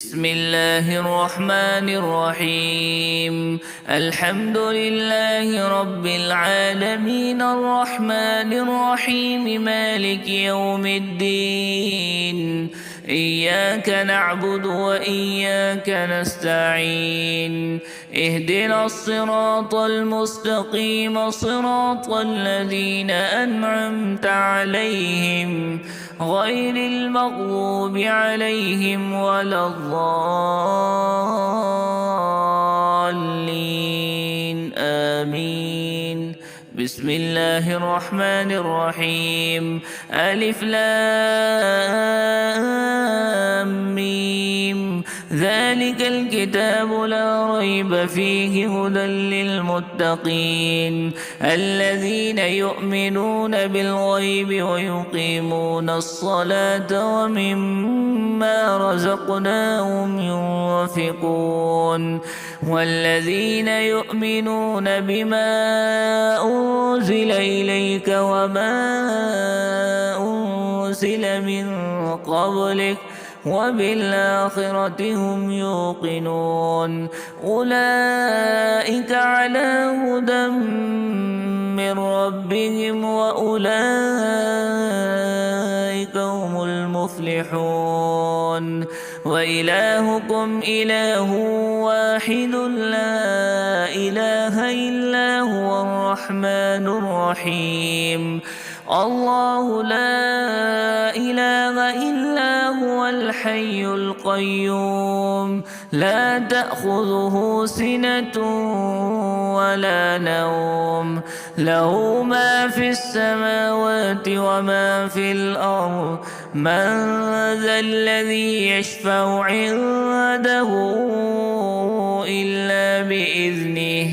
بسم الله الرحمن الرحيم. الحمد لله رب العالمين الرحمن الرحيم مالك يوم الدين. إياك نعبد وإياك نستعين. اهدنا الصراط المستقيم صراط الذين أنعمت عليهم غير المغضوب عليهم ولا الضالين آمين. بسم الله الرحمن الرحيم. ألف لام ميم. ذلك الكتاب لا ريب فيه هدى للمتقين الذين يؤمنون بالغيب ويقيمون الصلاة ومما رزقناهم ينفقون والذين يؤمنون بما أنزل إليك وما أنزل من قبلك وبالآخرة هم يوقنون. أولئك على هدى من ربهم وأولئك هم المفلحون. وإلهكم إله واحد لا إله إلا هو الرحمن الرحيم. الله لا إله إلا هو الحي القيوم لا تأخذه سنة ولا نوم له ما في السماوات وما في الأرض. من ذا الذي يشفع عنده إلا بإذنه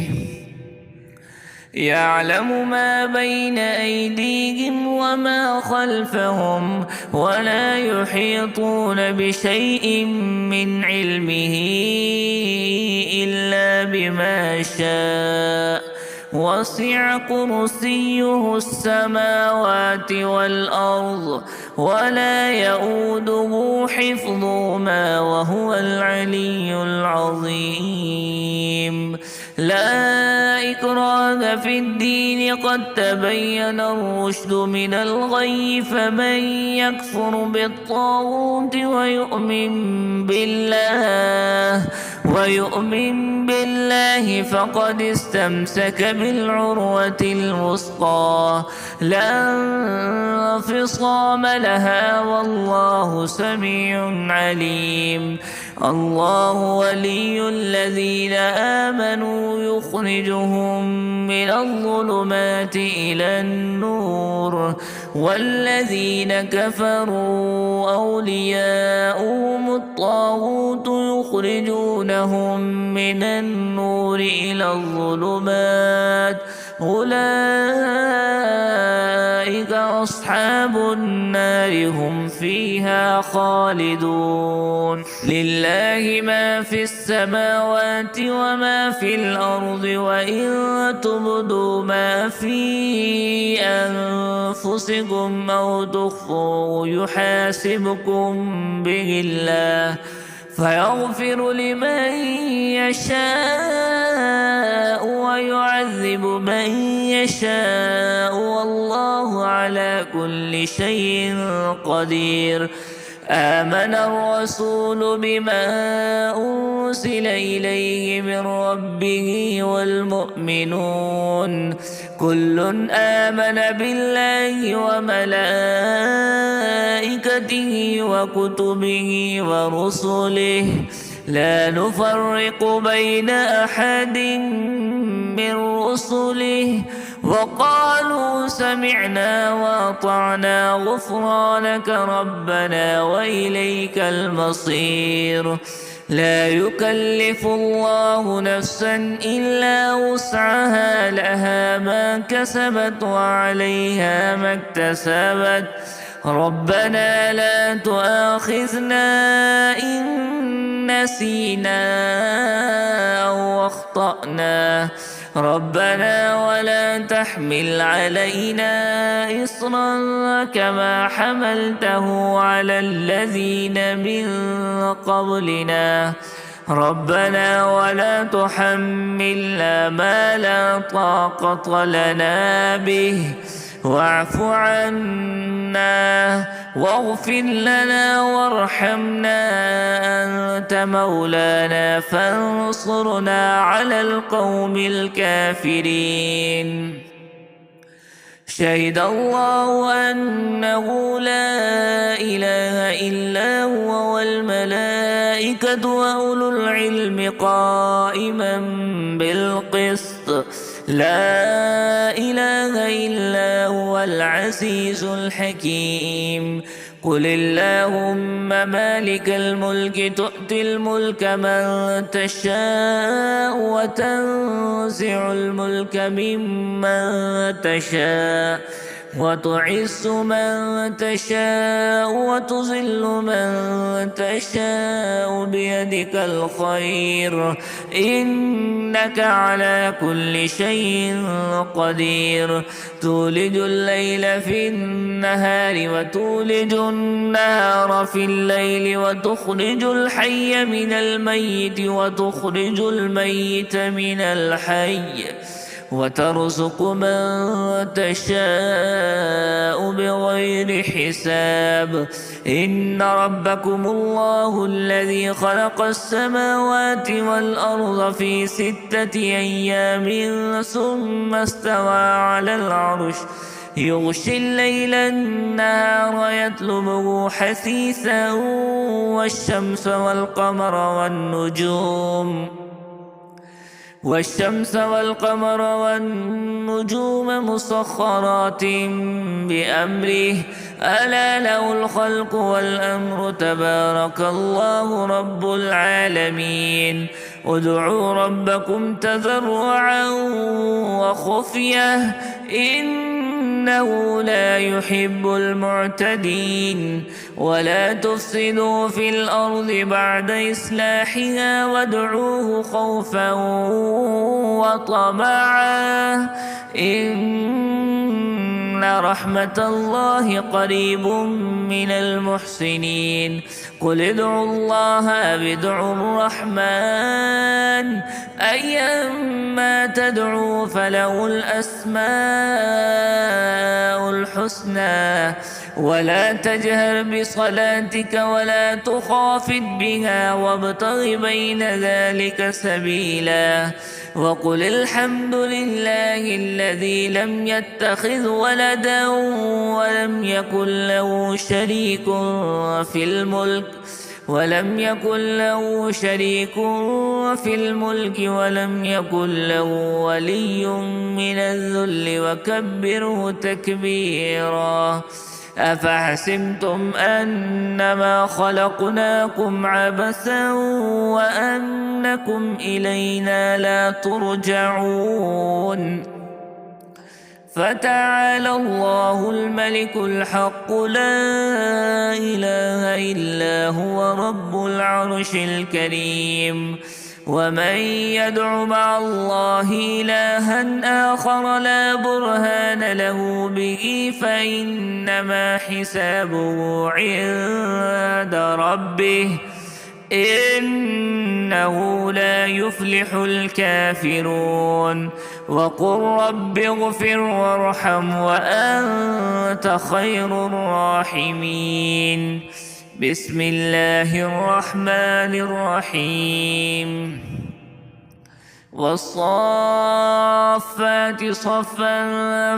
يعلم ما بين أيديهم وما خلفهم ولا يحيطون بشيء من علمه إلا بما شاء. وسع كرسيه السماوات والأرض ولا يؤوده حفظهما وهو العلي العظيم. لا إكراه في الدين قد تبين الرشد من الغي فمن يكفر بالطاغوت ويؤمن بالله فقد استمسك بالعروة الوثقى لا انفصام لها والله سميع عليم. الله ولي الذين آمنوا يخرجهم من الظلمات إلى النور والذين كفروا أولياؤهم الطاغوت يخرجونهم من النور إلى الظلمات أولئك أصحاب النار هم فيها خالدون. لله ما في السماوات وما في الأرض وإن تبدوا ما في أنفسكم أو تخفوه يحاسبكم به الله فيغفر لمن يشاء ويعذب من يشاء والله على كل شيء قدير. آمن الرسول بما أرسل إليه من ربه والمؤمنون كل آمن بالله وملائكته وكتبه ورسله لا نفرق بين أحد من رسله وقالوا سمعنا وأطعنا غفرانك ربنا وإليك المصير. لا يكلف الله نفسا إلا وسعها لها ما كسبت وعليها ما اكتسبت ربنا لا تؤاخذنا إن نسينا أو أخطأنا ربنا ولا تحمل علينا إصرا كما حملته على الذين من قبلنا ربنا ولا تحملنا ما لا طاقة لنا به واعف عنا واغفر لنا وارحمنا أنت مولانا فانصرنا على القوم الكافرين. شهد الله أنه لا إله إلا هو والملائكة وأولو العلم قائما بالقسط لا إله إلا هو العزيز الحكيم. قل اللهم مالك الملك تؤتي الملك من تشاء وتنزع الملك ممن تشاء وتعز من تشاء وتذل من تشاء بيدك الخير إنك على كل شيء قدير. تولج الليل في النهار وتولج النهار في الليل وتخرج الحي من الميت وتخرج الميت من الحي وترزق من تشاء بغير حساب. إن ربكم الله الذي خلق السماوات والأرض في 6 أيام ثم استوى على العرش يغشي الليل النهار يطلبه حثيثا والشمس والقمر والنجوم مسخرات بأمره ألا له الخلق والأمر تبارك الله رب العالمين. ادعوا ربكم تضرعا وخفية إنه لا يحب المعتدين. ولا تفسدوا في الأرض بعد إصلاحها وادعوه خوفا وطمعا إن رحمة الله قريب من المحسنين. قل ادعوا الله أو ادعوا الرحمن أيما تدعوا فله الأسماء الحسنى. ولا تجهر بصلاتك ولا تخافت بها وابتغ بين ذلك سبيلا. وقل الحمد لله الذي لم يتخذ ولدا ولم يكن له شريك في الملك ولم يكن له ولي من الذل وكبره تكبيرا. أفحسبتم أنما خلقناكم عبثا وأنكم إلينا لا ترجعون. فتعالى الله الملك الحق لا إله إلا هو رب العرش الكريم. ومن يدع مع الله إلها آخر لا برهان له به فإنما حسابه عند ربه إنه لا يفلح الكافرون. وقل رب اغفر وارحم وأنت خير الراحمين. بسم الله الرحمن الرحيم. والصافات صفا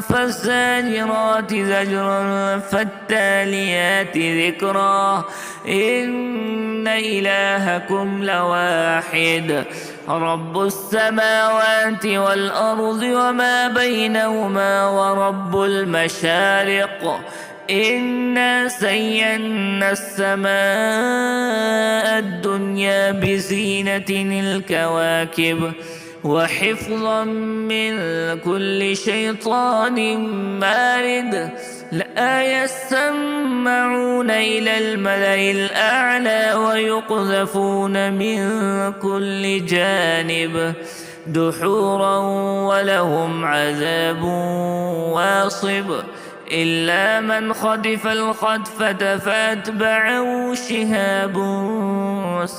فالزاجرات زجرا فالتاليات ذكرا إن إلهكم لواحد رب السماوات والأرض وما بينهما ورب المشارق. إنا زينا السماء الدنيا بزينة الكواكب وحفظا من كل شيطان مارد. لا يسمعون إلى الملأ الأعلى ويقذفون من كل جانب دحورا ولهم عذاب واصب إلا من خطف الخطفة فأتبعه شهاب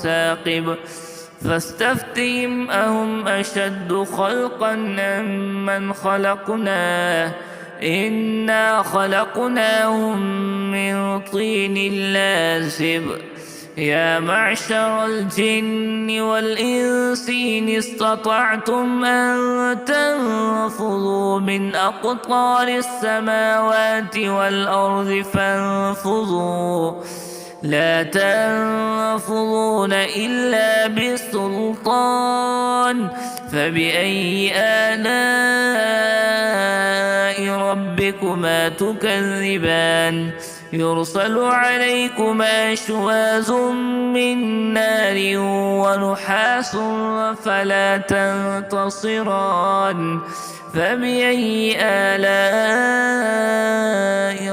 ثاقب فاستفتهم أهم أشد خلقا أم من خلقنا إنا خلقناهم من طين لازب يا معشر الجن والإنس إن استطعتم أن تنفذوا من أقطار السماوات والأرض فانفذوا لا تنفذون إلا بسلطان فبأي آلاء ربكما تكذبان يرسل عليكما شواظ من نار ونحاس فلا تنتصران فبأي آلاء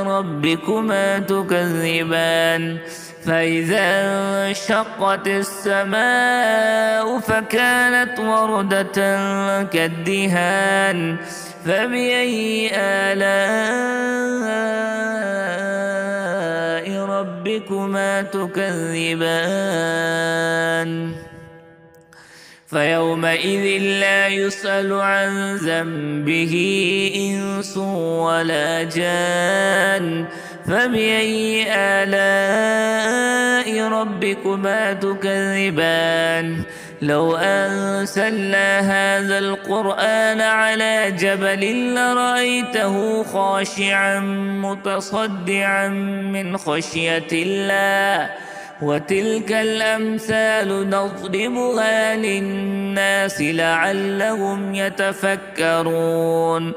ربكما تكذبان فإذا انشقت السماء فكانت وردة كالدهان فبأي آلاء ربكما تكذبان فيومئذ لا يسأل عن ذنبه إنس ولا جان فبأي آلاء ربكما تكذبان لو أنزلنا هذا القرآن على جبل لرأيته خاشعا متصدعا من خشية الله وتلك الأمثال نضربها للناس لعلهم يتفكرون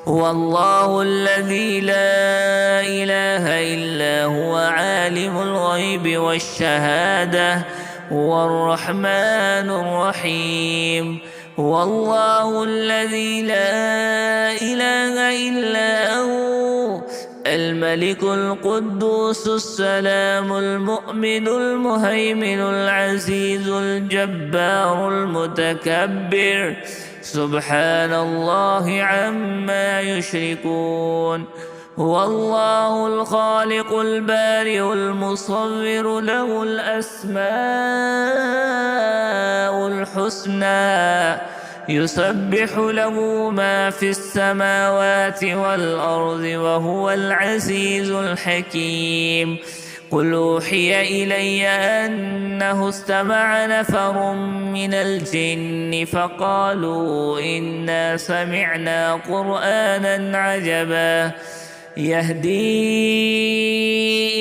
هو الله الذي لا إله إلا هو عالم الغيب والشهادة هو الرحمن الرحيم هو الله الذي لا إله إلا هو الملك القدوس السلام المؤمن المهيمن العزيز الجبار المتكبر سبحان الله عما يشركون هو الله الخالق البارئ المصور له الأسماء الحسنى يسبح له ما في السماوات والأرض وهو العزيز الحكيم قل أوحي إلي أنه استمع نفر من الجن فقالوا إنا سمعنا قرآنا عجبا يهدي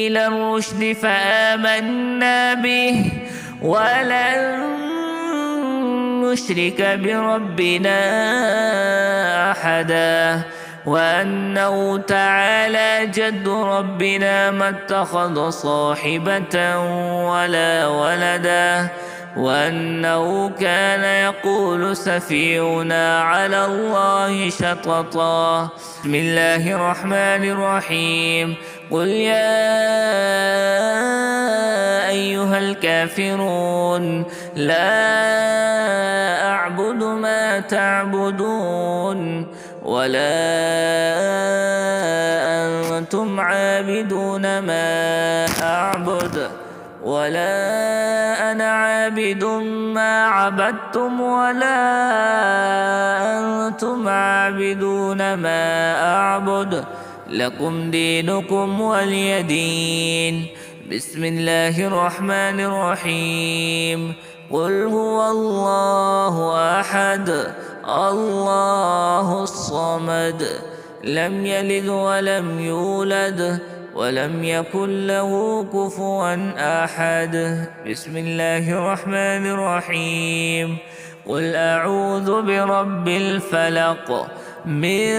إلى الرشد فآمنا به ولن نشرك بربنا أحدا وأنه تعالى جد ربنا ما اتخذ صاحبة ولا ولدا وأنه كان يقول سفيهنا على الله شططا بسم الله الرحمن الرحيم قل يا أيها الكافرون لا أعبد ما تعبدون ولا أنتم عابدون ما أعبد ولا أنا عابد ما عبدتم ولا أنتم عابدون ما أعبد لكم دينكم ولي دين بسم الله الرحمن الرحيم قل هو الله أحد الله الصمد لم يلد ولم يولد ولم يكن له كفوا أحد بسم الله الرحمن الرحيم قل أعوذ برب الفلق من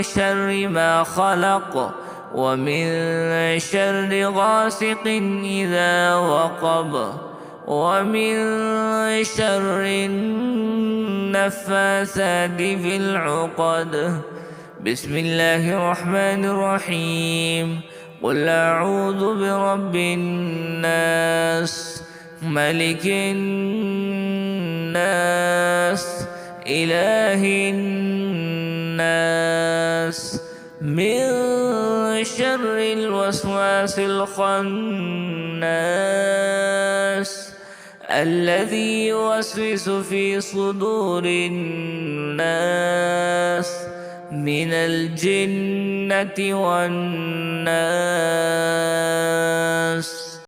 شر ما خلق ومن شر غاسق إذا وقب ومن شر النفاثات في العقد بسم الله الرحمن الرحيم قل أعوذ برب الناس ملك الناس إله الناس من شر الوسواس الخناس الذي يوسوس في صدور الناس من الجنة والناس.